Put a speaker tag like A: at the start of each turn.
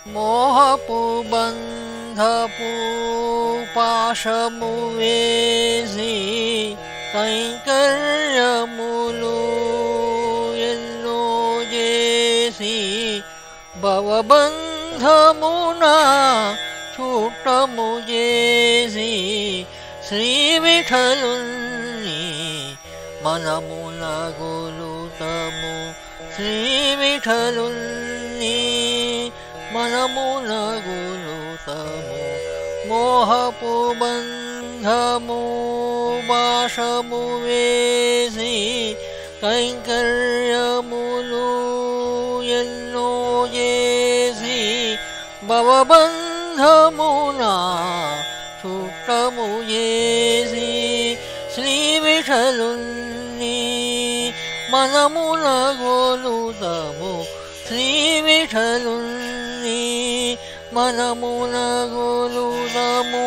A: మోహపు బంధపు పాశము వేసి కైంకర్యములు ఎన్నో చేసి భవబంధమున చూటము చేసి శ్రీ విఠలుని మనమున గొలుతము శ్రీ విఠలుని మనమున గొలుతము మోహపు బంధము భాషము వేసి కైంకర్యములు ఎన్నో చేసి భవబంధమున చుట్టము చేసి శ్రీ విఠలుని మనమున గొలుతము శ్రీ విఠలుని మనమున గొలుతము